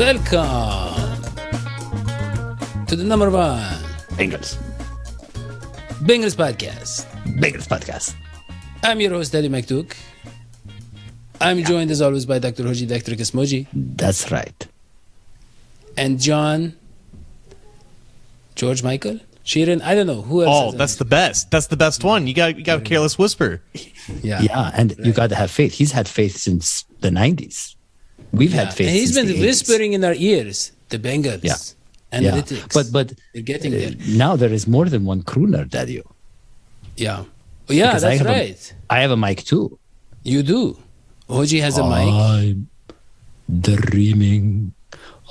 Welcome to the number one Bengals Podcast. Bengals Podcast. I'm your host, Daddy McDuke. I'm joined as always by Dr. Hodgie, Dr. Kismoji. That's right. And George Michael? Sheeran? I don't know. Who else? Oh, that's the best. That's the best one. You got Careless Whisper. Yeah, and you got to have faith. He's had faith since the 90s. We've had faith. And he's since been the 80s. whispering in our ears, the Bengals. Yeah. Analytics. But they're getting there. now there is more than one crooner, Dadio. Yeah. Oh, yeah, Because that's right. I have a mic too. You do. Hodgie has a mic. I'm dreaming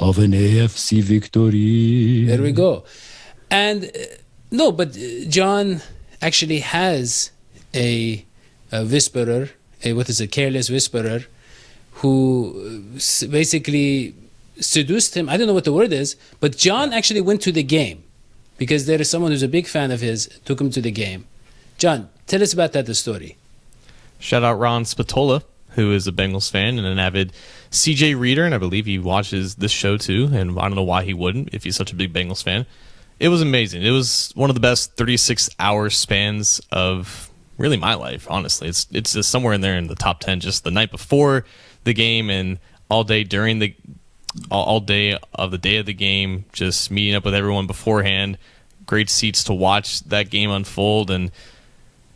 of an AFC victory. There we go. And no, but John actually has a whisperer, careless whisperer, who basically seduced him. I don't know what the word is, but John actually went to the game because there is someone who's a big fan of his, took him to the game. John, tell us about the story. Shout out Ron Spatola, who is a Bengals fan and an avid CJ reader, and I believe he watches this show too, and I don't know why he wouldn't if he's such a big Bengals fan. It was amazing. It was one of the best 36-hour spans of really my life, honestly. It's just somewhere in there in the top 10, just the night before the game and all day during all day of the day of the game, just meeting up with everyone beforehand. Great seats to watch that game unfold, and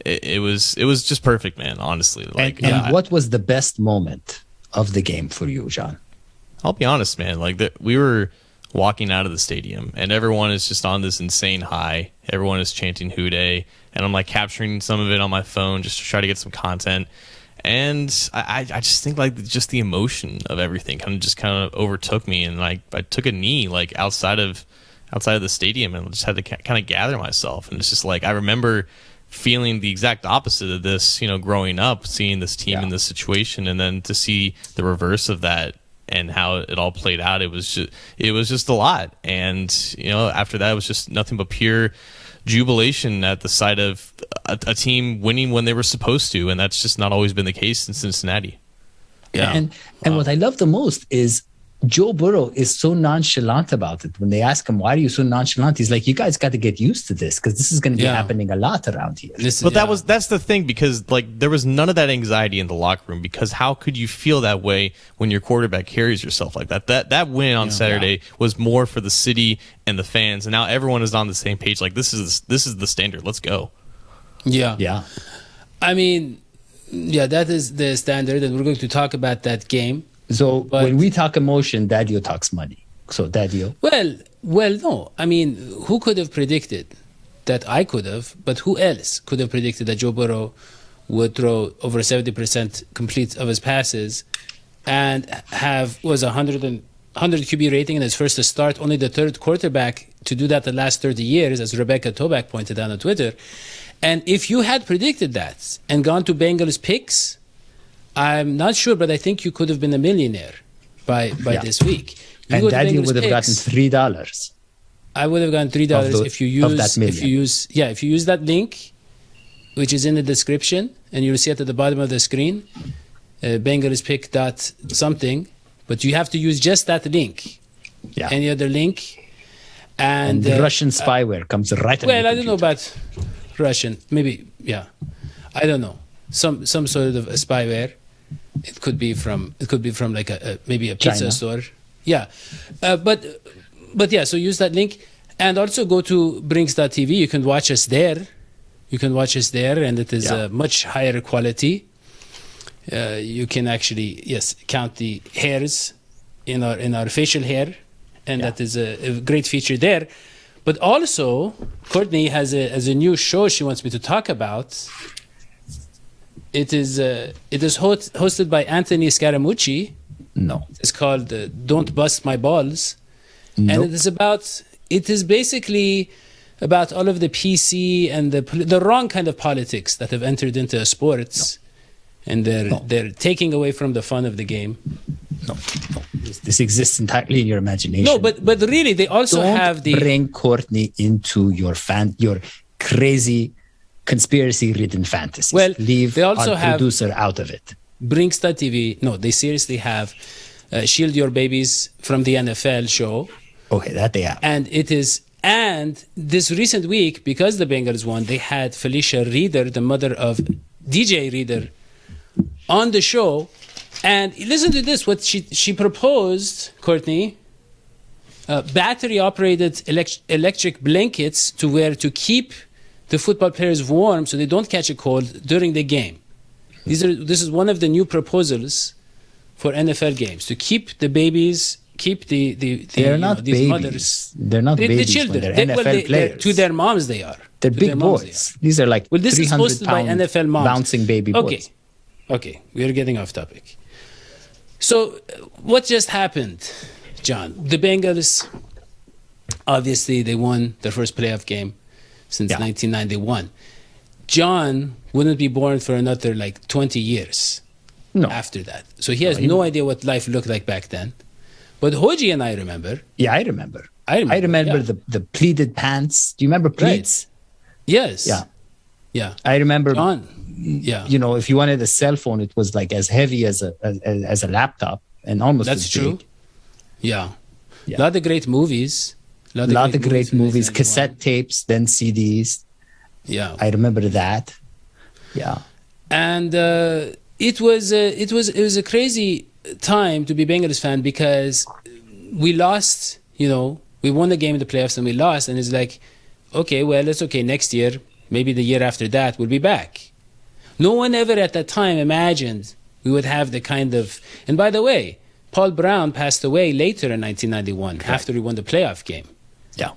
it was just perfect, man, honestly. And what was the best moment of the game for you, John? I'll be honest, man. We were walking out of the stadium, and everyone is just on this insane high. Everyone is chanting "Who Dey," and I'm capturing some of it on my phone just to try to get some content. And I just think just the emotion of everything kind of overtook me, and I took a knee outside of the stadium, and just had to kind of gather myself. And it's just I remember feeling the exact opposite of this, growing up, seeing this team in this situation, and then to see the reverse of that and how it all played out, it was just a lot. And after that, it was just nothing but pure jubilation at the sight of a team winning when they were supposed to, and that's just not always been the case in Cincinnati. Yeah. And what I love the most is Joe Burrow is so nonchalant about it. When they ask him, why are you so nonchalant? He's like, you guys got to get used to this because this is going to be happening a lot around here. That's the thing, because there was none of that anxiety in the locker room, because how could you feel that way when your quarterback carries yourself like that? That win on Saturday was more for the city and the fans, and now everyone is on the same page. This is the standard. Let's go. Yeah. I mean, that is the standard, and we're going to talk about that game. So when we talk emotion, Dadio talks money. So Dadio. Well, no. I mean, who could have predicted that? I could have, but who else could have predicted that Joe Burrow would throw over 70% complete of his passes and was 100 QB rating in his first start, only the third quarterback to do that the last 30 years, as Rebecca Toback pointed out on Twitter. And if you had predicted that and gone to Bengals picks, I'm not sure, but I think you could have been a millionaire by this week. And Daddy would have gotten $3. I would have gotten $3 if you use that link, which is in the description, and you'll see it at the bottom of the screen, Bengals pick dot something, but you have to use just that link. Yeah. Any other link, and the Russian spyware comes right. Well, I don't know about Russian. Maybe, I don't know. Some sort of a spyware. It could be from maybe a pizza China. store. Yeah. But so use that link, and also go to Brinks.tv. You can watch us there. And it is a much higher quality. You can actually count the hairs in our facial hair, and that is a great feature there. But also, Courtney has a new show she wants me to talk about. It is hosted by Anthony Scaramucci. No. It's called Don't Bust My Balls. Nope. And it is basically about all of the PC and the wrong kind of politics that have entered into sports. And they're taking away from the fun of the game. No. This exists entirely in your imagination. No, but really, they also have bring Courtney into your crazy conspiracy-ridden fantasies. Well, leave they also our have producer out of it. Brinks.tv. No, they seriously have Shield Your Babies from the NFL show. Okay, that they have. And this recent week, because the Bengals won, they had Felicia Reeder, the mother of DJ Reeder, on the show. And listen to this, what she proposed, Courtney, battery-operated electric blankets to wear to keep the football players warm so they don't catch a cold during the game. This is one of the new proposals for NFL games, to keep the babies, keep they're not these babies. Mothers. They're not babies. The children. They're NFL players. To their moms, they are. They're big boys. These are like this is posted by NFL moms. Bouncing baby boys. Okay, we are getting off topic. So, what just happened, John? The Bengals, obviously, they won their first playoff game since 1991. John wouldn't be born for another 20 years after that. So he has no idea what life looked like back then. But Hodgie and I remember. Yeah, I remember. The pleated pants. Do you remember pleats? Right. Yes. Yeah. I remember. John. Yeah. You know, if you wanted a cell phone, it was as heavy as a laptop and almost That's as true. big. Yeah. A lot of great movies. A lot of great movies, cassette tapes, then CDs. Yeah. I remember that. Yeah. And it was a crazy time to be Bengals fan because we lost, we won the game in the playoffs and we lost, and it's like, okay, well, it's okay. Next year, maybe the year after that, we'll be back. No one ever at that time imagined we would have the kind of... And by the way, Paul Brown passed away later in 1991 after we won the playoff game. Yeah.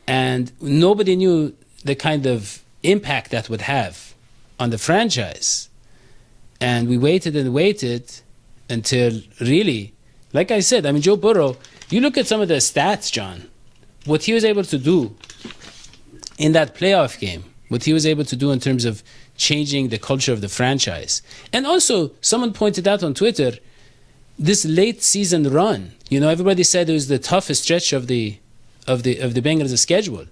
And nobody knew the kind of impact that would have on the franchise. And we waited and waited until really, like I said, Joe Burrow, you look at some of the stats, John, what he was able to do in that playoff game, what he was able to do in terms of changing the culture of the franchise. And also, someone pointed out on Twitter, this late season run, everybody said it was the toughest stretch of the Bengals' schedule.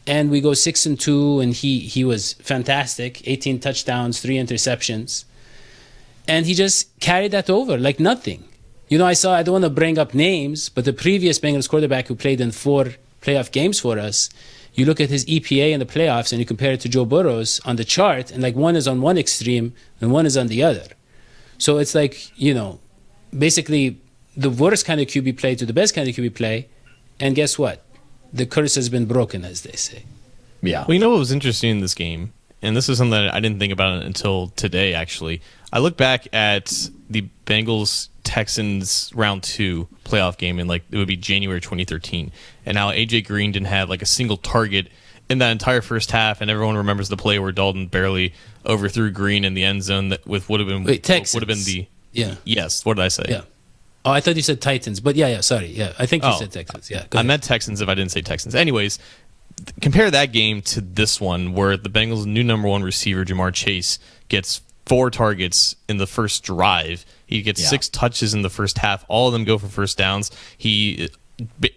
And we go 6-2, and he was fantastic, 18 touchdowns, 3 interceptions. And he just carried that over like nothing. I don't want to bring up names, but the previous Bengals quarterback who played in 4 playoff games for us, you look at his EPA in the playoffs and you compare it to Joe Burrow's on the chart, and one is on one extreme and one is on the other. So it's basically the worst kind of QB play to the best kind of QB play. And guess what? The curse has been broken, as they say. Yeah. Well, what was interesting in this game, and this is something that I didn't think about until today, actually. I look back at the Bengals-Texans round 2 playoff game in it would be January 2013, and how A.J. Green didn't have a single target in that entire first half, and everyone remembers the play where Dalton barely overthrew Green in the end zone that would have been the... Yeah. Yes. What did I say? Yeah. Oh, I thought you said Titans, but sorry. Yeah, I think you said Texans. Yeah, I meant Texans if I didn't say Texans. Anyways, compare that game to this one where the Bengals' new number 1 receiver, Jamar Chase, gets 4 targets in the first drive. He gets 6 touches in the first half. All of them go for first downs. He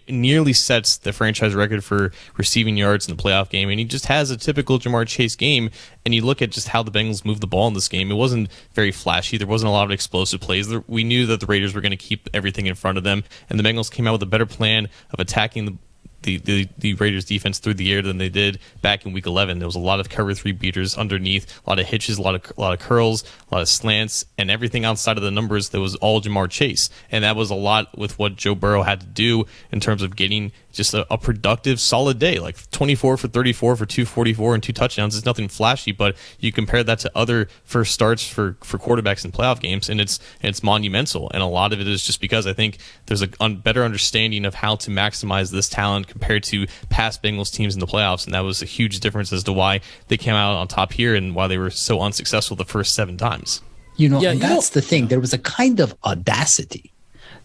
nearly sets the franchise record for receiving yards in the playoff game, and he just has a typical Jamar Chase game. And you look at just how the Bengals moved the ball in this game. It wasn't very flashy. There wasn't a lot of explosive plays. We knew that the Raiders were going to keep everything in front of them, and the Bengals came out with a better plan of attacking the Raiders defense through the air than they did back in week 11. There was a lot of cover 3 beaters underneath, a lot of hitches, a lot of curls, a lot of slants, and everything outside of the numbers that was all Jamar Chase. And that was a lot with what Joe Burrow had to do in terms of getting just a productive, solid day, 24 for 34 for 244 and 2 touchdowns. It's nothing flashy, but you compare that to other first starts for quarterbacks in playoff games, and it's monumental. And a lot of it is just because I think there's a better understanding of how to maximize this talent compared to past Bengals teams in the playoffs, and that was a huge difference as to why they came out on top here and why they were so unsuccessful the first 7 times. That's the thing. There was a kind of audacity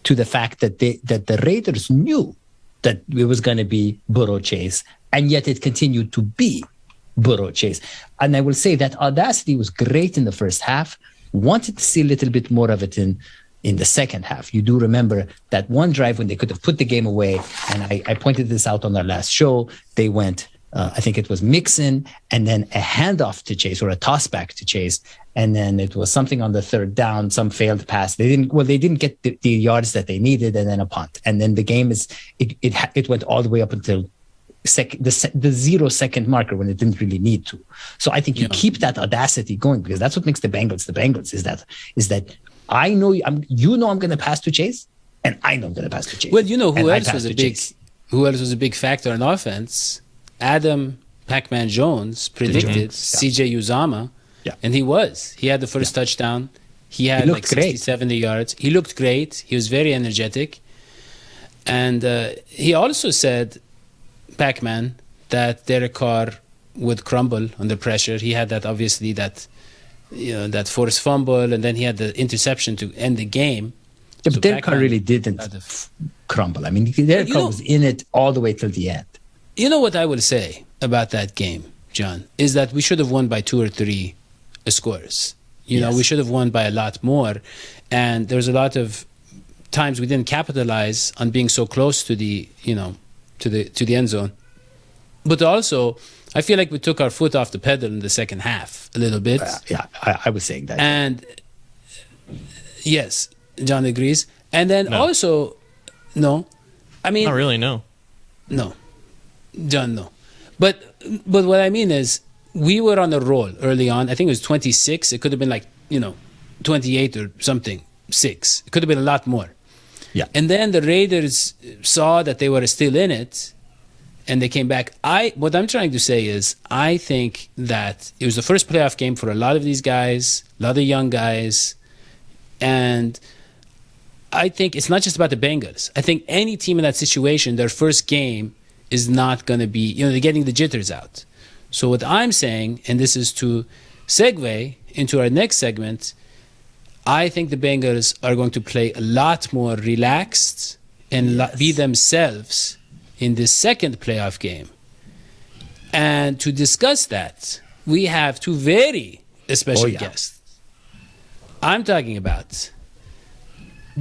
to the fact that the Raiders knew that it was going to be Burrow Chase, and yet it continued to be Burrow Chase. And I will say that audacity was great in the first half. Wanted to see a little bit more of it in the second half. You do remember that one drive when they could have put the game away, and I pointed this out on our last show. They went I think it was Mixon, and then a handoff to Chase or a toss back to Chase. And then it was something on the third down, some failed pass. They didn't get the yards that they needed, and then a punt. And then the game it went all the way up until the 0 second marker when it didn't really need to. So I think you keep that audacity going, because that's what makes the Bengals is that I know I'm going to pass to Chase, and I know I'm going to pass to Chase. Well, who else was a big factor in offense? Adam Pac-Man Jones predicted CJ Uzomah, and he had the first touchdown. He had like 60, 70 yards. He looked great. He was very energetic. And he also said, Pac-Man, that Derek Carr would crumble under pressure. He had that forced fumble, and then he had the interception to end the game. Yeah, but Derek Carr really didn't crumble. I mean, Derek Carr was in it all the way till the end. You know what I will say about that game, John, is that we should have won by 2 or 3 scores. We should have won by a lot more. And there's a lot of times we didn't capitalize on being so close to the end zone. But also, I feel like we took our foot off the pedal in the second half a little bit. I was saying that. And yes, John agrees. And then also, no. I mean, not really, no. No. John, no. But what I mean is, we were on a roll early on. I think it was 26. It could have been 28 or something, 6. It could have been a lot more. Yeah. And then the Raiders saw that they were still in it, and they came back. What I'm trying to say is, I think that it was the first playoff game for a lot of these guys, a lot of young guys, and I think it's not just about the Bengals. I think any team in that situation, their first game is not going to be, they're getting the jitters out. So what I'm saying, and this is to segue into our next segment, I think the Bengals are going to play a lot more relaxed and be themselves in this second playoff game. And to discuss that, we have 2 very special guests. I'm talking about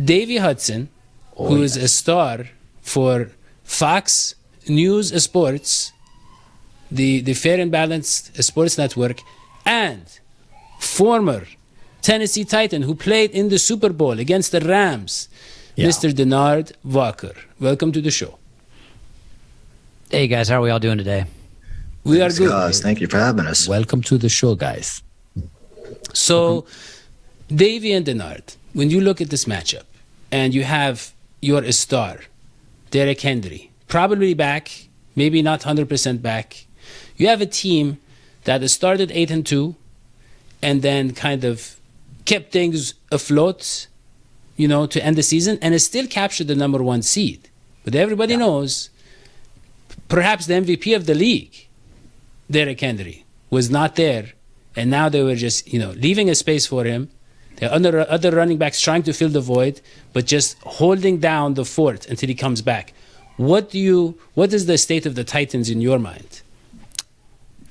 Davey Hudson, who is a star for Fox News Sports, the Fair and Balanced Sports Network, and former Tennessee Titan who played in the Super Bowl against the Rams, Mr. Denard Walker. Welcome to the show. Hey guys, how are we all doing today? We are good. Guys, thank you for having us. Welcome to the show, guys. So, Davey and Denard, when you look at this matchup, and you have your star, Derrick Henry, probably back, maybe not 100% back. You have a team that has started 8-2, and then kind of kept things afloat, to end the season, and has still captured the number 1 seed. But everybody knows, perhaps the MVP of the league, Derrick Henry, was not there, and now they were just, leaving a space for him. There are other running backs trying to fill the void, but just holding down the fort until he comes back. What is the state of the Titans in your mind?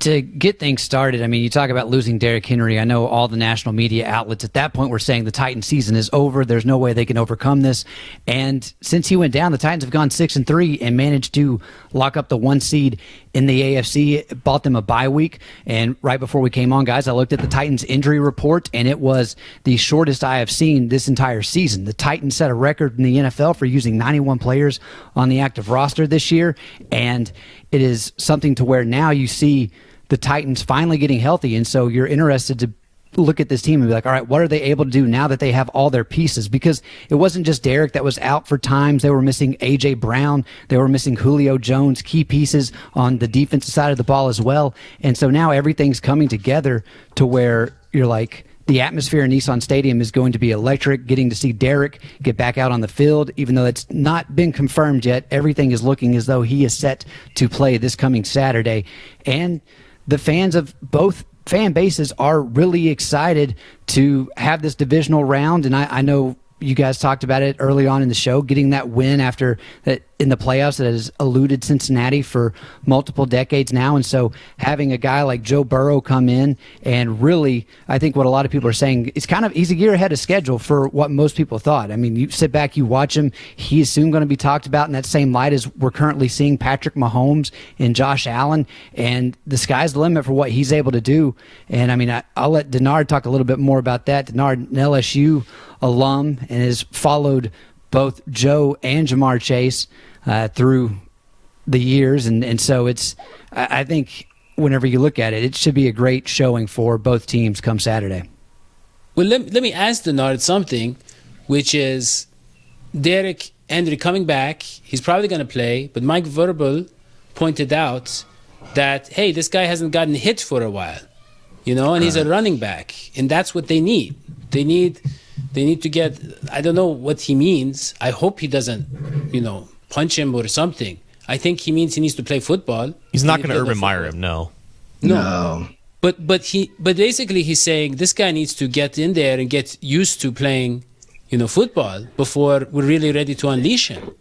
To get things started, I mean, you talk about losing Derrick Henry. I know all the national media outlets at that point were saying the Titans season is over. There's no way they can overcome this. And since he went down, the Titans have gone 6-3 and managed to lock up the 1 seed in the AFC, bought them a bye week. And right before we came on, guys, I looked at the Titans injury report, and it was the shortest I have seen this entire season. The Titans set a record in the NFL for using 91 players on the active roster this year. And it is something to where now you see the Titans finally getting healthy, and so you're interested to look at this team and be like, all right, what are they able to do now that they have all their pieces? Because it wasn't just Derrick that was out for times. They were missing A.J. Brown. They were missing Julio Jones, key pieces on the defensive side of the ball as well. And so now everything's coming together to where you're like, the atmosphere in Nissan Stadium is going to be electric. Getting to see Derrick get back out on the field, even though it's not been confirmed yet, everything is looking as though he is set to play this coming Saturday. And the fans of both fan bases are really excited to have this divisional round. And I know you guys talked about it early on in the show, getting that win after that in the playoffs that has eluded Cincinnati for multiple decades now. And so having a guy like Joe Burrow come in and really, I think what a lot of people are saying, he's a year ahead of schedule for what most people thought. I mean, you sit back, you watch him, he is soon going to be talked about in that same light as we're currently seeing Patrick Mahomes and Josh Allen, and the sky's the limit for what he's able to do. And I mean, I'll let Denard talk a little bit more about that. Denard, an LSU alum, and has followed both Joe and Jamar Chase through the years, and so I think whenever you look at it, it should be a great showing for both teams come Saturday. Well, let me ask Denard something, which is Derrick Henry coming back. He's probably going to play, but Mike Verbal pointed out that, hey, this guy hasn't gotten hit for a while, and he's a running back, and that's what they need. They need to get, I don't know what he means. I hope he doesn't, punch him or something. I think he means he needs to play football. He's not going to Urban Meyer him, no. But basically he's saying this guy needs to get in there and get used to playing, football before we're really ready to unleash him,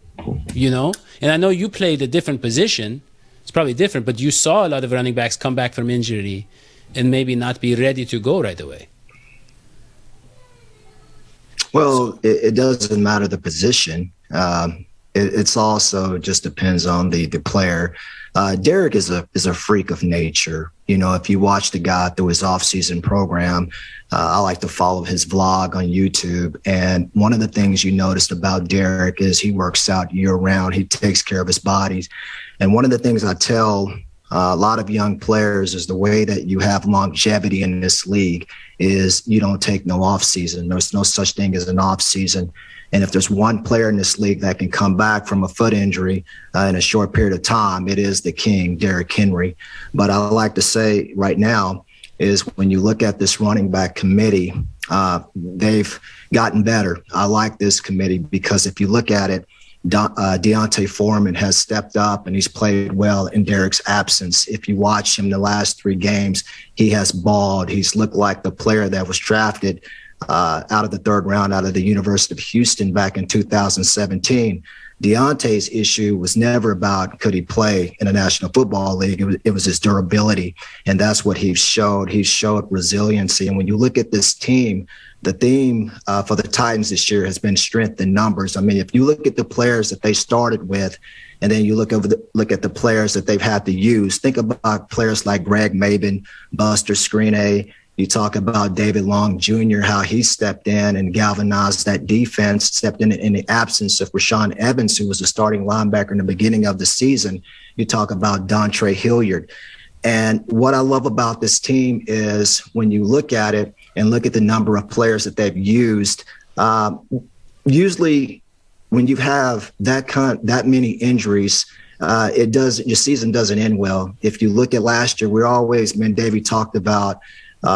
And I know you played a different position. It's probably different, but you saw a lot of running backs come back from injury and maybe not be ready to go right away. Well, it doesn't matter the position. It's also just depends on the player. Derrick is a freak of nature. If you watch the guy through his off-season program, I like to follow his vlog on YouTube. And one of the things you noticed about Derrick is he works out year-round. He takes care of his body. And one of the things I tell a lot of young players is the way that you have longevity in this league is you don't take no off season. There's no such thing as an off season. And if there's one player in this league that can come back from a foot injury in a short period of time, it is the king, Derrick Henry. But I like to say right now is when you look at this running back committee, they've gotten better. I like this committee because if you look at it, D'Onta Foreman has stepped up and he's played well in Derrick's absence. If you watch him the last 3 games, he has balled. He's looked like the player that was drafted out of the 3rd round out of the University of Houston back in 2017. Deontay's issue was never about could he play in the National Football League. It was his durability, and that's what he showed. He showed resiliency. And when you look at this team, the theme for the Titans this year has been strength in numbers. I mean, if you look at the players that they started with, and then you look at the players that they've had to use, think about players like Greg Maben, Buster Skrine. You talk about David Long Jr., how he stepped in and galvanized that defense, stepped in the absence of Rashaan Evans, who was the starting linebacker in the beginning of the season. You talk about Dontre Hilliard. And what I love about this team is when you look at it and look at the number of players that they've used, usually when you have that many injuries, your season doesn't end well. If you look at last year, Davey talked about,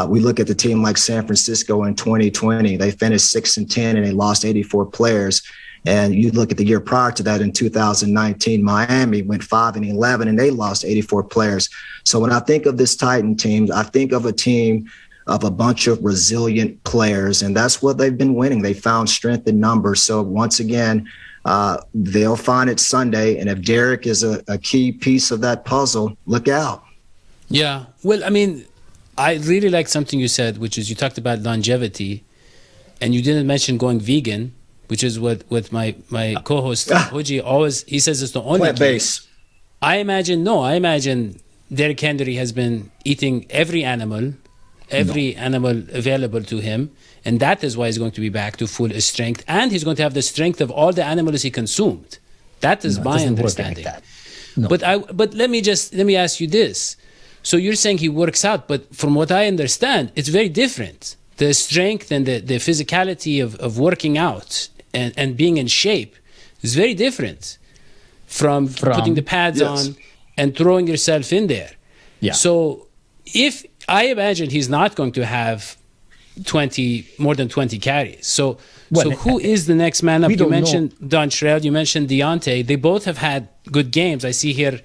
we look at the team like San Francisco in 2020, they finished 6-10 and they lost 84 players. And you look at the year prior to that in 2019, Miami went 5-11 and they lost 84 players. So when I think of this Titan team, I think of a team of a bunch of resilient players, and that's what they've been winning. They found strength in numbers. So once again, they'll find it Sunday. And if Derrick is a key piece of that puzzle, look out. Yeah. Well, I mean, I really like something you said, which is you talked about longevity, and you didn't mention going vegan, which is what my co-host Hodgie always, he says it's the only plant-based. I imagine Derrick Henry has been eating every animal available to him, and that is why he's going to be back to full strength, and he's going to have the strength of all the animals he consumed. That is my understanding. Like no. But let me ask you this. So you're saying he works out, but from what I understand, it's very different. The strength and the physicality of working out and being in shape is very different from putting the pads on and throwing yourself in there. Yeah. So if I imagine he's not going to have more than 20 carries. So who is the next man up? You mentioned Dontrell, you mentioned Deontay. They both have had good games. I see here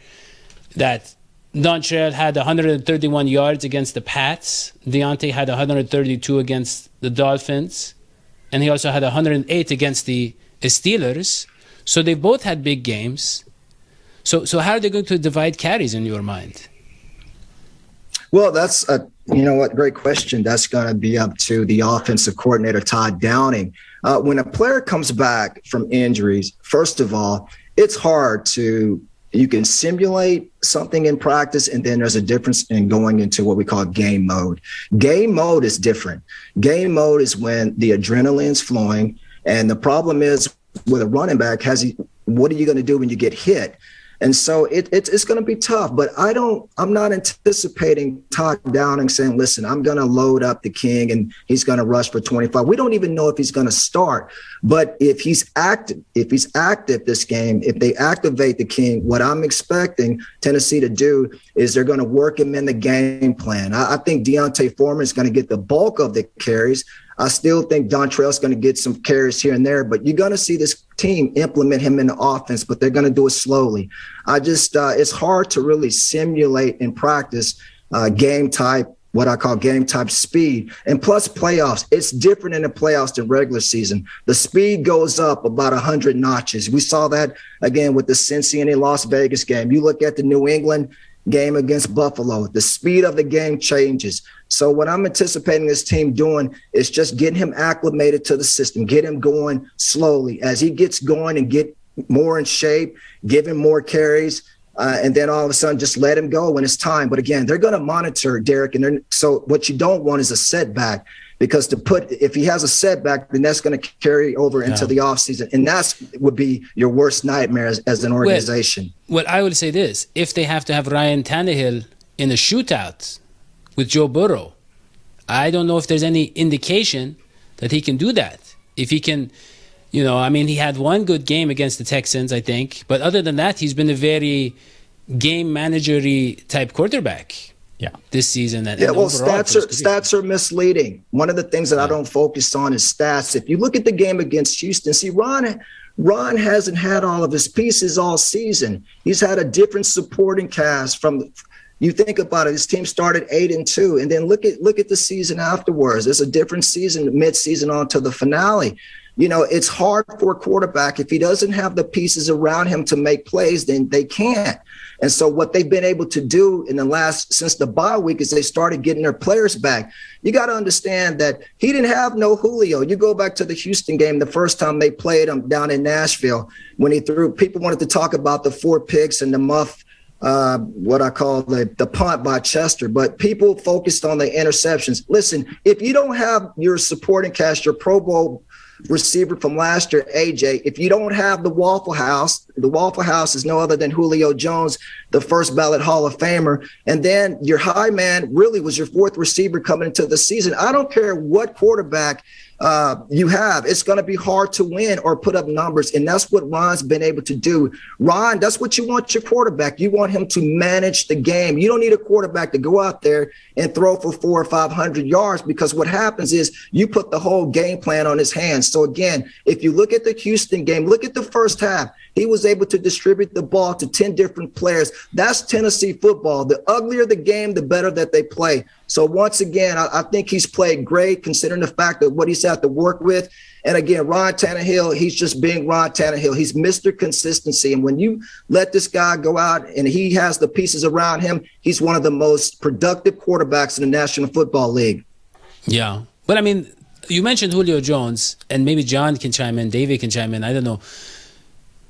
that Dontrell had 131 yards against the Pats. Deontay had 132 against the Dolphins. and he also had 108 against the Steelers. So they both had big games. So how are they going to divide carries in your mind? Well, that's great question. That's going to be up to the offensive coordinator, Todd Downing. When a player comes back from injuries, first of all, it's hard you can simulate something in practice, and then there's a difference in going into what we call game mode. Game mode is different. Game mode is when the adrenaline's flowing, and the problem is with a running back, what are you going to do when you get hit? And so it's going to be tough, but I'm not anticipating Todd Downing saying, listen, I'm going to load up the King and he's going to rush for 25. We don't even know if he's going to start, but if he's active this game, if they activate the King, what I'm expecting Tennessee to do is they're going to work him in the game plan. I think Deontay Foreman is going to get the bulk of the carries. I still think Dontrell's going to get some carries here and there, but you're going to see this team implement him in the offense, but they're going to do it slowly. It's hard to really simulate in practice game type, what I call game type speed. And plus playoffs, it's different in the playoffs than regular season. The speed goes up about 100 notches. We saw that again with the Cincinnati Las Vegas game. You look at the New England game against Buffalo, the speed of the game changes. So what I'm anticipating this team doing is just getting him acclimated to the system, get him going slowly. As he gets going and get more in shape, give him more carries, and then all of a sudden just let him go when it's time. But again, they're going to monitor Derrick, and so what you don't want is a setback, because if he has a setback, then that's going to carry over into the offseason, and that would be your worst nightmare as an organization. Well, I will say this: if they have to have Ryan Tannehill in a shootout with Joe Burrow, I don't know if there's any indication that he can do that. If he can, he had one good game against the Texans, I think. But other than that, he's been a very game manager-y type quarterback this season. And stats are misleading. One of the things that I don't focus on is stats. If you look at the game against Houston, see, Ron hasn't had all of his pieces all season. He's had a different supporting cast you think about it, his team started 8-2, and then look at the season afterwards. There's a different season, mid-season on to the finale. It's hard for a quarterback. If he doesn't have the pieces around him to make plays, then they can't. And so what they've been able to do since the bye week is they started getting their players back. You got to understand that he didn't have no Julio. You go back to the Houston game, the first time they played him down in Nashville, when he threw, people wanted to talk about the 4 picks and the muff, what I call the punt by Chester, but people focused on the interceptions. Listen, if you don't have your supporting cast, your Pro Bowl receiver from last year, AJ, if you don't have the Waffle House is no other than Julio Jones, the first ballot Hall of Famer. And then your high man really was your 4th receiver coming into the season. I don't care what quarterback you have, it's going to be hard to win or put up numbers. And that's what Ron's been able to do. Ron, that's what you want your quarterback. You want him to manage the game. You don't need a quarterback to go out there and throw for 400 or 500 yards, because what happens is you put the whole game plan on his hands. So again, if you look at the Houston game, look at the first half. He was able to distribute the ball to 10 different players. That's Tennessee football. The uglier the game, the better that they play. So once again, I think he's played great considering the fact that what he's had to work with. And again, Ron Tannehill, he's just being Ron Tannehill. He's Mr. Consistency. And when you let this guy go out and he has the pieces around him, he's one of the most productive quarterbacks in the National Football League. Yeah. But you mentioned Julio Jones, and maybe John can chime in, Davey can chime in. I don't know.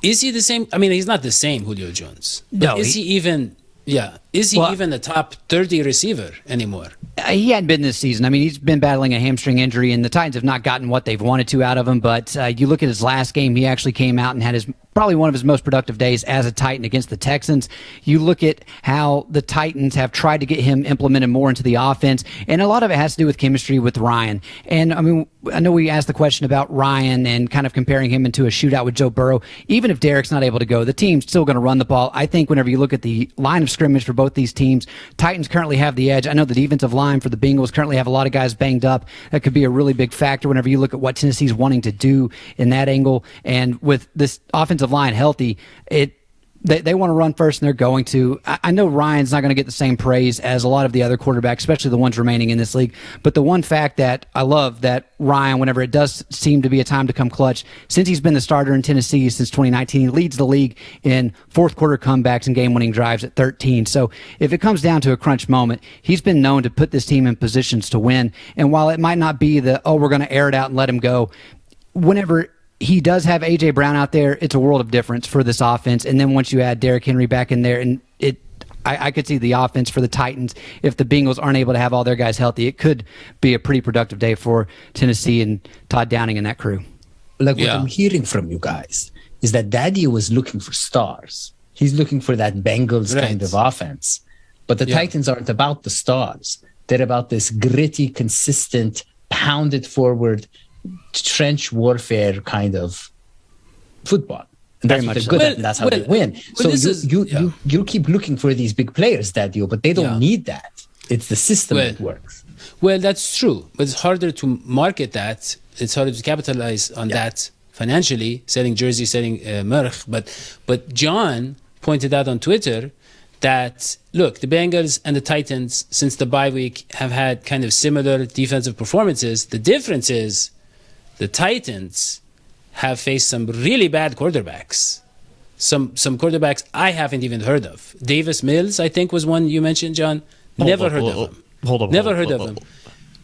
Is he the same? He's not the same Julio Jones. No. Is he even a top 30 receiver anymore? He hadn't been this season. He's been battling a hamstring injury, and the Titans have not gotten what they've wanted to out of him. But you look at his last game, he actually came out and had probably one of his most productive days as a Titan against the Texans. You look at how the Titans have tried to get him implemented more into the offense, and a lot of it has to do with chemistry with Ryan. And I know we asked the question about Ryan and kind of comparing him into a shootout with Joe Burrow. Even if Derrick's not able to go, the team's still going to run the ball. I think whenever you look at the line of scrimmage for both these teams, Titans currently have the edge. I know the defensive line for the Bengals currently have a lot of guys banged up. That could be a really big factor whenever you look at what Tennessee's wanting to do in that angle. And with this offensive line healthy, They want to run first, and they're going to. I know Ryan's not going to get the same praise as a lot of the other quarterbacks, especially the ones remaining in this league. But the one fact that I love that Ryan, whenever it does seem to be a time to come clutch, since he's been the starter in Tennessee since 2019, he leads the league in fourth quarter comebacks and game-winning drives at 13. So if it comes down to a crunch moment, he's been known to put this team in positions to win. And while it might not be we're going to air it out and let him go, whenever he does have A.J. Brown out there, it's a world of difference for this offense. And then once you add Derrick Henry back in there, and I could see the offense for the Titans, if the Bengals aren't able to have all their guys healthy, it could be a pretty productive day for Tennessee and Todd Downing and that crew. What I'm hearing from you guys is that Dadio was looking for stars. He's looking for that Bengals kind of offense. But the Titans aren't about the stars. They're about this gritty, consistent, pounded forward, trench warfare kind of football. And that's what they're good at, and that's how they win. So you keep looking for these big players, Dadio, but they don't need that. It's the system that works. Well, that's true. But it's harder to market that. It's harder to capitalize on that financially, selling jerseys, selling merch. But John pointed out on Twitter that, look, the Bengals and the Titans, since the bye week, have had kind of similar defensive performances. The difference is the Titans have faced some really bad quarterbacks. Some quarterbacks I haven't even heard of. Davis Mills, I think, was one you mentioned, John. Never heard of him. Never heard of him.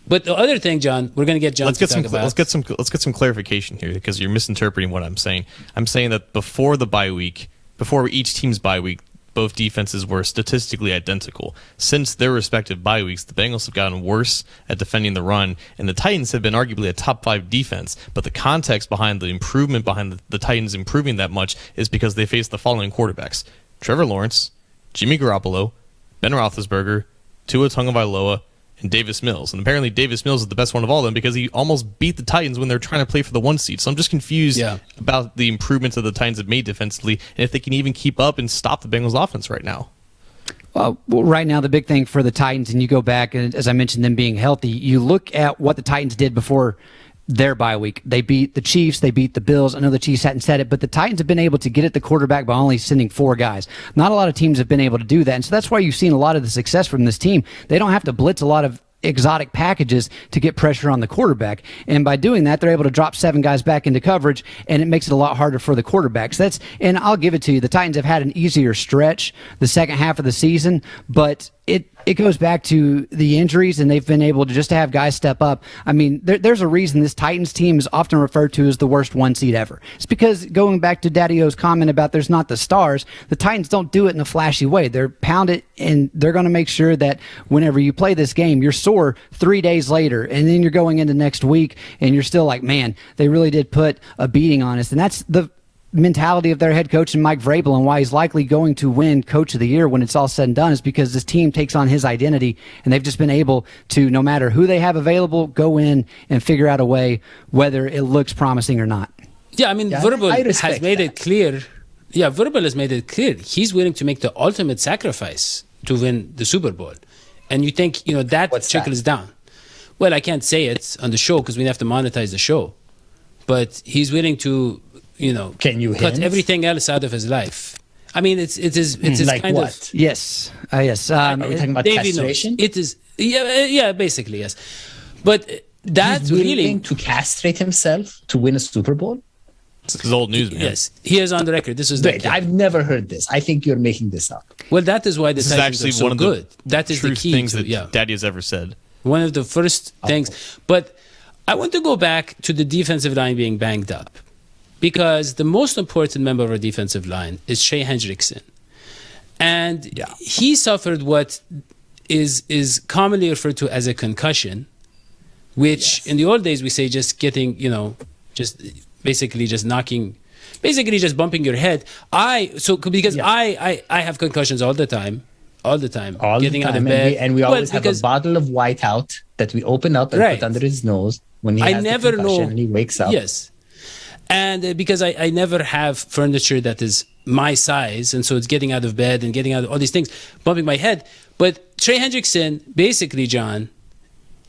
But the other thing, John, we're going to get John to talk about. Let's get some clarification here, because you're misinterpreting what I'm saying. I'm saying that before the bye week, before each team's bye week, both defenses were statistically identical. Since their respective bye weeks, the Bengals have gotten worse at defending the run, and the Titans have been arguably a top 5 defense. But the context behind the improvement, behind the Titans improving that much, is because they faced the following quarterbacks: Trevor Lawrence, Jimmy Garoppolo, Ben Roethlisberger, Tua Tagovailoa, and Davis Mills. And apparently Davis Mills is the best one of all of them, because he almost beat the Titans when they're trying to play for the 1 seed. So I'm just confused about the improvements that the Titans have made defensively, and if they can even keep up and stop the Bengals offense right now. Well, right now, the big thing for the Titans, and you go back, and as I mentioned, them being healthy, you look at what the Titans did before their bye week. They beat the Chiefs, they beat the Bills. I know the Chiefs hadn't said it, but the Titans have been able to get at the quarterback by only sending 4 guys. Not a lot of teams have been able to do that, and so that's why you've seen a lot of the success from this team. They don't have to blitz a lot of exotic packages to get pressure on the quarterback, and by doing that, they're able to drop 7 guys back into coverage, and it makes it a lot harder for the quarterbacks. And I'll give it to you, the Titans have had an easier stretch the second half of the season, but it goes back to the injuries, and they've been able to just have guys step up. I mean, there's a reason this Titans team is often referred to as the worst 1 seed ever. It's because, going back to Dadio's comment about there's not the stars, the Titans don't do it in a flashy way. They're pounded, and they're going to make sure that whenever you play this game, you're sore 3 days later, and then you're going into next week, and you're still like, man, they really did put a beating on us. And that's the mentality of their head coach and Mike Vrabel, and why he's likely going to win Coach of the Year when it's all said and done, is because this team takes on his identity, and they've just been able to, no matter who they have available, go in and figure out a way whether it looks promising or not. Yeah, I mean, Vrabel has made it clear. Yeah, Vrabel has made it clear he's willing to make the ultimate sacrifice to win the Super Bowl. And you think, that trickles down. Well, I can't say it on the show because we have to monetize the show. But he's willing to, can you cut everything else out of his life. I mean, it's like kind what? of Yes. Are we talking about castration? It is. Yeah, basically yes. But that's he's willing really to castrate himself to win a Super Bowl. This is old news, man. Yes, he is on the record. This is Wait, I've never heard this. I think you're making this up. Well, that is why the Titans are so one of good. The that is the key things to, that Daddy has ever said. One of the first things. But I want to go back to the defensive line being banged up, because the most important member of our defensive line is Trey Hendrickson. And he suffered what is commonly referred to as a concussion, which in the old days we say just getting, just basically just knocking, basically just bumping your head. I have concussions all the time. Getting out of bed. And we always have a bottle of whiteout that we open up and put under his nose when he has the concussion and he wakes up. Yes. And because I never have furniture that is my size, and so it's getting out of bed and getting out of all these things, bumping my head. But Trey Hendrickson, basically, John,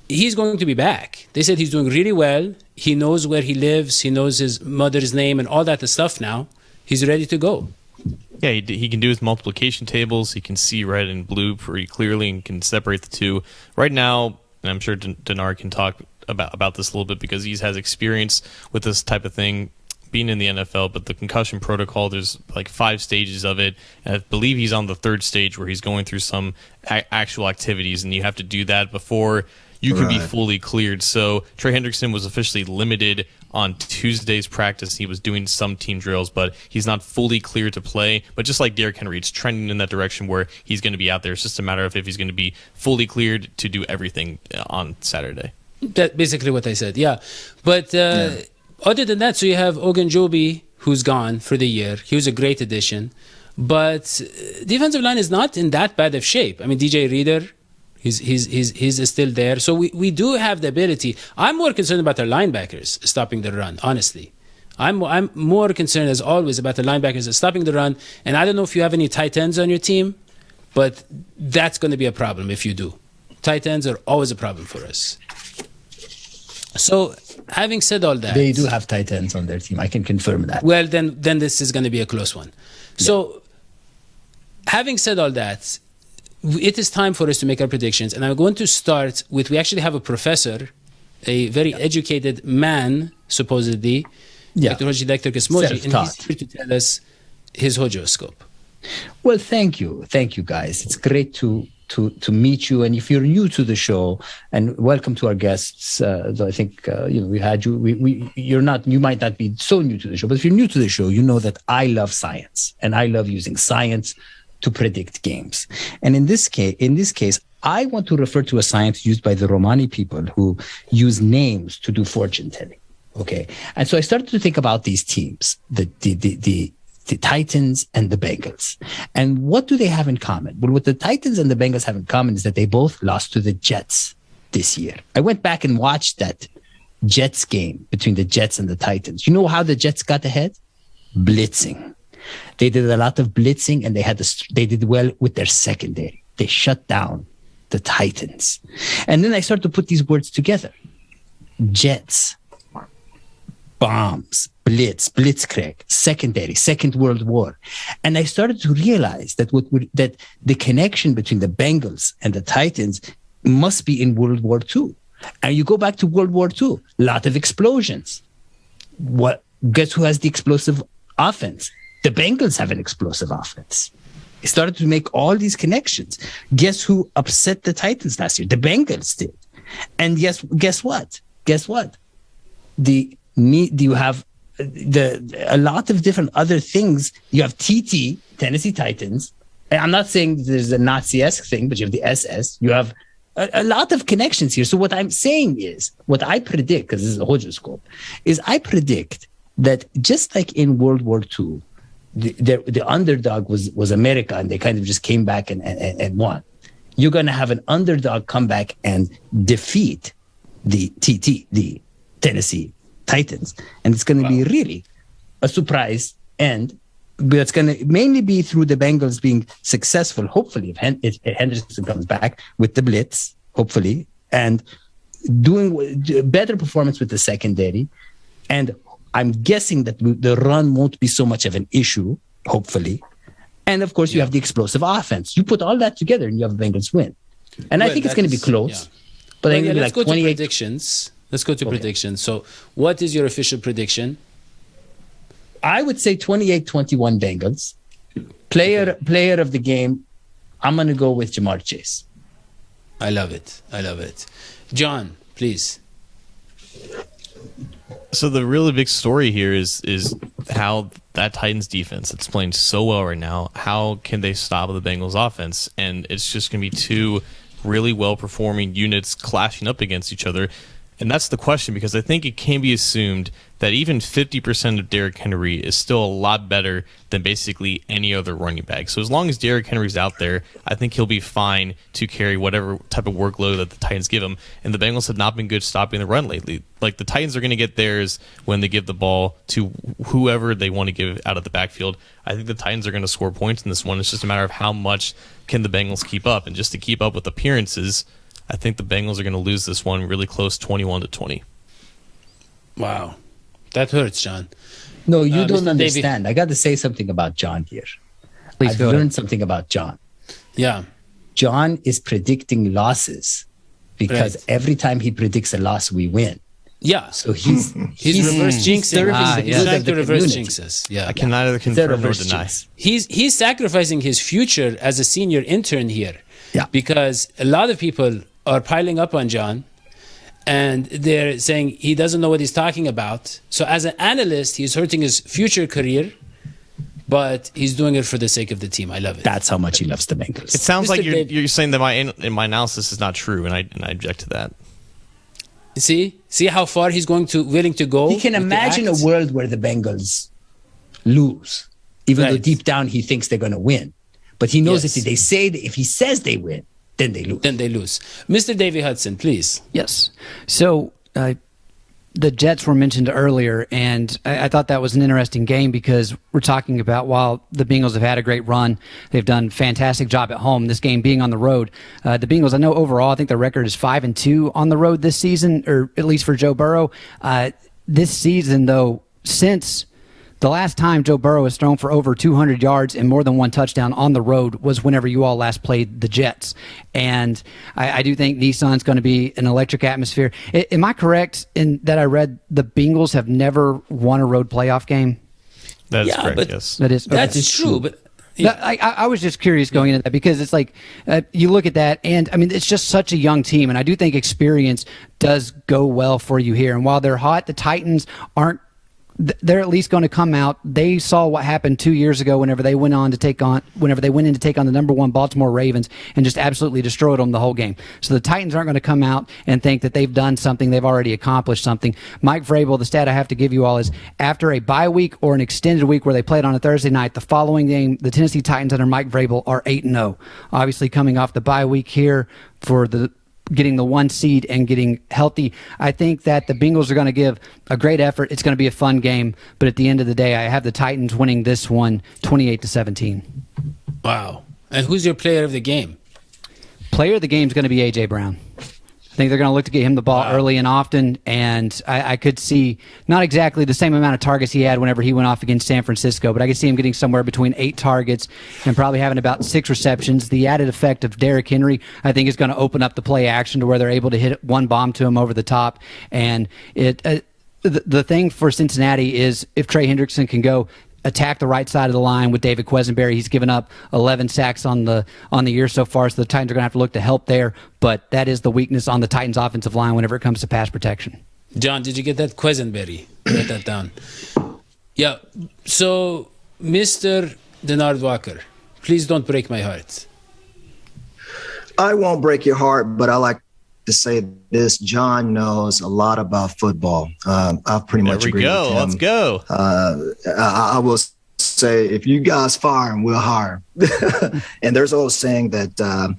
he's going to be back. They said he's doing really well. He knows where he lives. He knows his mother's name and all that stuff now. He's ready to go. Yeah, he can do his multiplication tables. He can see red and blue pretty clearly and can separate the two. Right now, and I'm sure Denard can talk about this a little bit because he has experience with this type of thing being in the NFL, but the concussion protocol, there's like 5 stages of it. And I Bleav he's on the 3rd stage where he's going through some actual activities, and you have to do that before you can be fully cleared. So Trey Hendrickson was officially limited on Tuesday's practice. He was doing some team drills, but he's not fully cleared to play. But just like Derrick Henry, it's trending in that direction where he's going to be out there. It's just a matter of if he's going to be fully cleared to do everything on Saturday. That's basically what I said, yeah. But other than that, so you have Ogunjobi, who's gone for the year. He was a great addition. But defensive line is not in that bad of shape. I mean, DJ Reader, he's still there. So we do have the ability. I'm more concerned about our linebackers stopping the run, honestly. I'm more concerned, as always, about the linebackers stopping the run. And I don't know if you have any tight ends on your team, but that's going to be a problem if you do. Tight ends are always a problem for us. So, having said all that... They do have tight ends on their team. I can confirm that. Well, then this is going to be a close one. Yeah. So, having said all that, it is time for us to make our predictions. And I'm going to start with... We actually have a professor, a very educated man, supposedly, Dr. Hodgie, Dr. Kismoji, and he's here to tell us his horoscope. Well, thank you. Thank you, guys. It's great to meet you, and if you're new to the show, and welcome to our guests. I think we had you. You might not be so new to the show, but if you're new to the show, you know that I love science, and I love using science to predict games. And in this case, I want to refer to a science used by the Romani people who use names to do fortune telling. Okay, and so I started to think about these teams, the Titans and the Bengals. And what do they have in common? Well, what the Titans and the Bengals have in common is that they both lost to the Jets this year. I went back and watched that Jets game between the Jets and the Titans. You know how the Jets got ahead? Blitzing. They did a lot of blitzing, and they did well with their secondary. They shut down the Titans. And then I started to put these words together. Jets, bombs, blitzkrieg, secondary, Second World War. And I started to realize that that the connection between the Bengals and the Titans must be in World War II. And you go back to World War II, a lot of explosions. Guess who has the explosive offense? The Bengals have an explosive offense. It started to make all these connections. Guess who upset the Titans last year? The Bengals did. And guess what? You have a lot of different other things. You have TT, Tennessee Titans. And I'm not saying there's a Nazi-esque thing, but you have the SS. You have a lot of connections here. So what I'm saying is, what I predict, because this is a horoscope, is I predict that just like in World War II, the underdog was America, and they kind of just came back and won. You're going to have an underdog come back and defeat the Tennessee Titans, and it's going to be really a surprise, but it's going to mainly be through the Bengals being successful, hopefully, if Henderson comes back with the blitz, hopefully, and doing better performance with the secondary. And I'm guessing that the run won't be so much of an issue, hopefully. And of course, you have the explosive offense. You put all that together and you have the Bengals win. And I think it's going to be close. Yeah. But I think it'll be like 28. Predictions. Let's go to predictions. So what is your official prediction? I would say 28-21 Bengals. Player of the game, I'm going to go with Jamar Chase. I love it. John, please. So the really big story here is how that Titans defense that's playing so well right now, how can they stop the Bengals offense? And it's just going to be two really well-performing units clashing up against each other. And that's the question, because I think it can be assumed that even 50% of Derrick Henry is still a lot better than basically any other running back. So as long as Derrick Henry's out there, I think he'll be fine to carry whatever type of workload that the Titans give him. And the Bengals have not been good stopping the run lately. Like, the Titans are going to get theirs when they give the ball to whoever they want to give out of the backfield. I think the Titans are going to score points in this one. It's just a matter of how much can the Bengals keep up. And just to keep up with appearances, I think the Bengals are going to lose this one really close, 21-20. Wow. That hurts, John. No, you don't Mr. understand. I got to say something about John here. Please I've go ahead. learned something about John. Yeah. John is predicting losses because Right. every time he predicts a loss, we win. Yeah. So he's reverse jinxing. serving the He's good trying of the to reverse community. jinx us. Yeah. I can neither Instead confirm of nor reverse deny. jinx. He's sacrificing his future as a senior intern here. Yeah. Because a lot of people are piling up on John and they're saying he doesn't know what he's talking about. So as an analyst, he's hurting his future career, but he's doing it for the sake of the team. I love it. That's how much he loves the Bengals. It sounds Mr. like Dave- you're saying that my analysis is not true, and I object to that. See how far he's willing to go. He can with the imagine a act? world where the Bengals lose, even though Right. deep down he thinks they're going to win. But he knows Yes. if he says they win, then they lose. Then they lose. Mr. Davey Hudson, please. Yes. So the Jets were mentioned earlier, and I thought that was an interesting game because we're talking about while the Bengals have had a great run, they've done a fantastic job at home. This game being on the road, the Bengals, I know overall, I think their record is 5-2 on the road this season, or at least for Joe Burrow. This season, though, since the last time Joe Burrow has thrown for over 200 yards and more than one touchdown on the road was whenever you all last played the Jets. And I do think Nissan's going to be an electric atmosphere. Am I correct in that I read the Bengals have never won a road playoff game? That is Yeah, correct, but- yes. That is That's true, but I was just curious going into that because it's like you look at that, and I mean it's just such a young team, and I do think experience does go well for you here. And while they're hot, the Titans aren't. They're at least going to come out. They saw what happened 2 years ago whenever they went in to take on the number one Baltimore Ravens and just absolutely destroyed them the whole game. So the Titans aren't going to come out and think that they've done something. They've already accomplished something. Mike Vrabel, the stat I have to give you all is after a bye week or an extended week where they played on a Thursday night, the following game, the Tennessee Titans under Mike Vrabel are 8-0. Obviously coming off the bye week here for getting the 1 seed and getting healthy. I think that the Bengals are going to give a great effort. It's going to be a fun game, but at the end of the day, I have the Titans winning this one 28-17. wow. And who's your player of the game? Player of the game is going to be A.J. Brown. I think they're going to look to get him the ball early and often, and I could see not exactly the same amount of targets he had whenever he went off against San Francisco, but I could see him getting somewhere between 8 targets and probably having about 6 receptions. The added effect of Derrick Henry, I think, is going to open up the play action to where they're able to hit one bomb to him over the top. And the thing for Cincinnati is if Trey Hendrickson can go attack the right side of the line with David Quesenberry. He's given up 11 sacks on the year so far, so the Titans are going to have to look to help there. But that is the weakness on the Titans' offensive line whenever it comes to pass protection. John, did you get that? Quesenberry. Write that down. Yeah. So, Mr. Denard Walker, please don't break my heart. I won't break your heart, but I like to say this. John knows a lot about football. I pretty much agree with him. Let's go. I will say, if you guys fire him, we'll hire him. And there's always saying that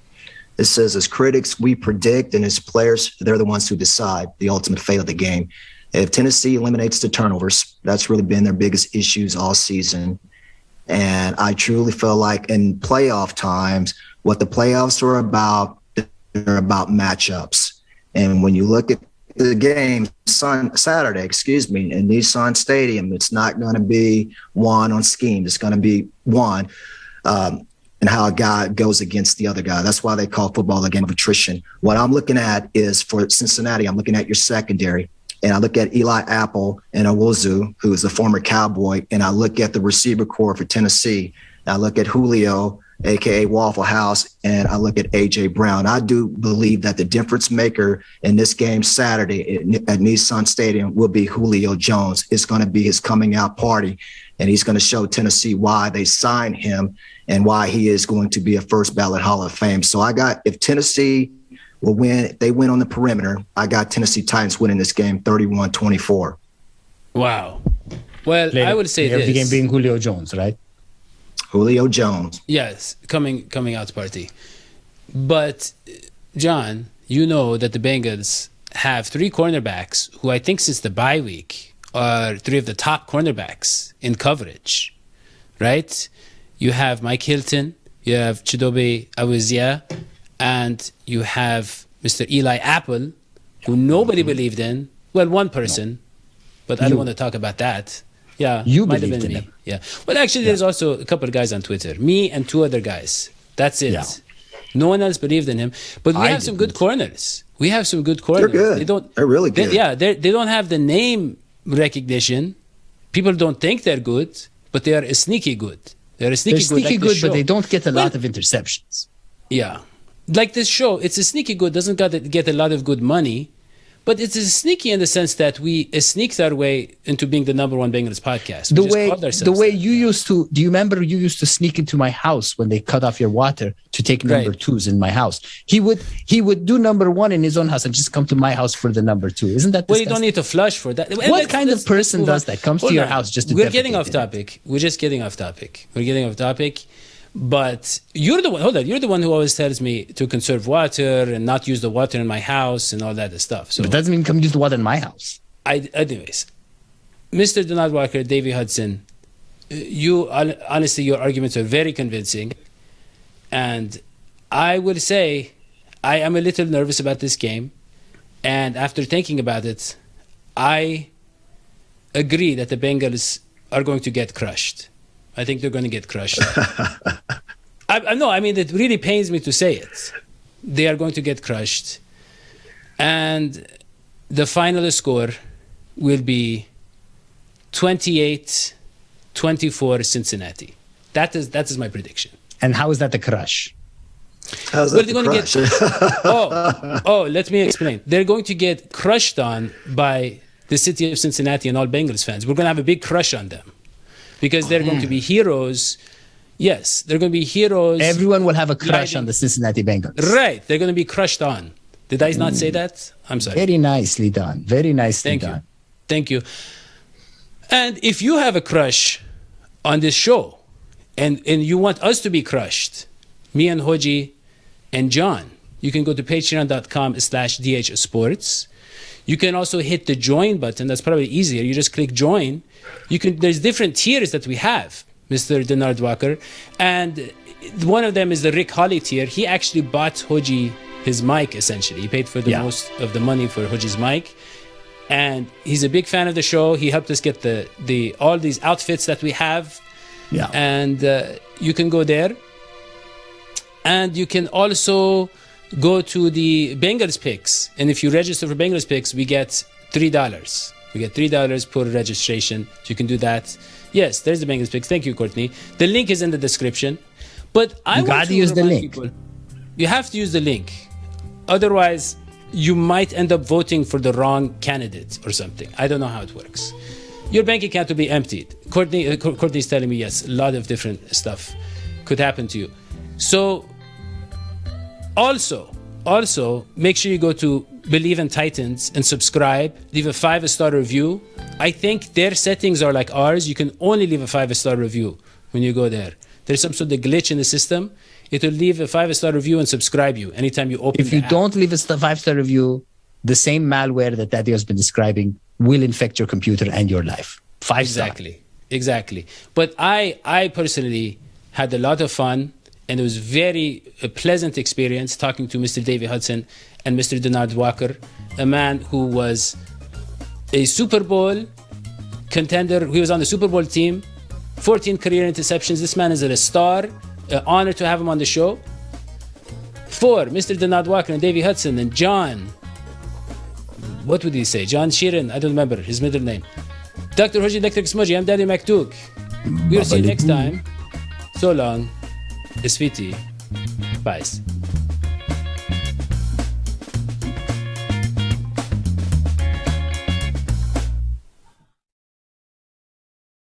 it says, as critics, we predict, and as players, they're the ones who decide the ultimate fate of the game. If Tennessee eliminates the turnovers, that's really been their biggest issues all season. And I truly feel like in playoff times, what the playoffs are about, they're about matchups. And when you look at the game Saturday, in Nissan Stadium, it's not going to be one on scheme. It's going to be one and how a guy goes against the other guy. That's why they call football a game of attrition. What I'm looking at is for Cincinnati, I'm looking at your secondary. And I look at Eli Apple and Owozu, who is a former Cowboy, and I look at the receiver core for Tennessee. And I look at Julio, a.k.a. Waffle House, and I look at A.J. Brown. I do believe that the difference maker in this game Saturday at Nissan Stadium will be Julio Jones. It's going to be his coming out party, and he's going to show Tennessee why they signed him and why he is going to be a first ballot Hall of Fame. So if Tennessee will win, they win on the perimeter, I got Tennessee Titans winning this game 31-24. Wow. Well, I would say this. The game being Julio Jones, right? Julio Jones. Yes, coming out party. But, John, you know that the Bengals have 3 cornerbacks who I think since the bye week are 3 of the top cornerbacks in coverage, right? You have Mike Hilton, you have Chidobe Awuzie, and you have Mr. Eli Apple, who nobody believed in. Well, one person, but I don't want to talk about that. Yeah, You might have believed been in me. him. Yeah. Well, actually, there's also a couple of guys on Twitter. Me and two other guys. That's it. Yeah. No one else believed in him. But we I have some good didn't. corners. We have some good corners. They're good. They're really good. They don't have the name recognition. People don't think they're good, but they are sneaky good. They're sneaky good, but they don't get a lot of interceptions. Yeah. Like this show, it's a sneaky good, doesn't get a lot of good money, but it's a sneaky in the sense that we sneaked our way into being the number one Bengals podcast. The way you used to, do you remember you used to sneak into my house when they cut off your water to take number twos in my house? He would do number one in his own house and just come to my house for the number two. Isn't that disgusting? Well, you don't need to flush for that. What kind of person does that? Comes to your house just to We're getting off topic. We're just getting off topic. We're getting off topic. But you're the one. Hold on. You're the one who always tells me to conserve water and not use the water in my house and all that stuff. So but it doesn't mean come use the water in my house. Anyways, Mr. Denard Walker, Davey Hudson, you honestly, your arguments are very convincing, and I would say I am a little nervous about this game, and after thinking about it, I agree that the Bengals are going to get crushed. I think they're going to get crushed. I mean, it really pains me to say it. They are going to get crushed. And the final score will be 28-24 Cincinnati. That is my prediction. And how is that the crush? How's that the crush? Let me explain. They're going to get crushed on by the city of Cincinnati and all Bengals fans. We're going to have a big crush on them. Because they're going to be heroes. Yes, they're going to be heroes. Everyone will have a crush on the Cincinnati Bengals. Right. They're going to be crushed on. Did I not say that? I'm sorry. Very nicely done. Very nicely done. Thank you. And if you have a crush on this show and you want us to be crushed, me and Hodgie and John, you can go to patreon.com/dhsports. You can also hit the join button. That's probably easier. You just click join. There's different tiers that we have, Mr. Denard Walker. And one of them is the Rick Holly tier. He actually bought Hodgie his mic, essentially. He paid for the most of the money for Hodgie's mic. And he's a big fan of the show. He helped us get the all these outfits that we have. Yeah. And you can go there. And you can also go to the Bengals picks. And if you register for Bengals picks, we get $3. We get $3 per registration. So you can do that. Yes, there's the Bengals picks. Thank you, Courtney. The link is in the description. But you got to use the link. People, you have to use the link. Otherwise, you might end up voting for the wrong candidate or something. I don't know how it works. Your bank account will be emptied. Courtney's telling me, yes, a lot of different stuff could happen to you. So, also, make sure you go to Bleav in Titans and subscribe. Leave a 5-star review. I think their settings are like ours. You can only leave a 5-star review when you go there. There's some sort of glitch in the system. It will leave a 5-star review and subscribe you anytime you open. If you don't leave a 5-star review, the same malware that Dadio has been describing will infect your computer and your life. 5-star. Exactly. But I personally had a lot of fun. And it was a pleasant experience talking to Mr. Davey Hudson and Mr. Denard Walker, a man who was a Super Bowl contender. He was on the Super Bowl team, 14 career interceptions. This man is a star. Honor to have him on the show. For Mr. Denard Walker and Davey Hudson and John, what would he say? John Sheeran, I don't remember his middle name. Dr. Hodgie Electric Smudgy, I'm Daddy McDook. We'll see you next time. So long. Sweetie. Bye.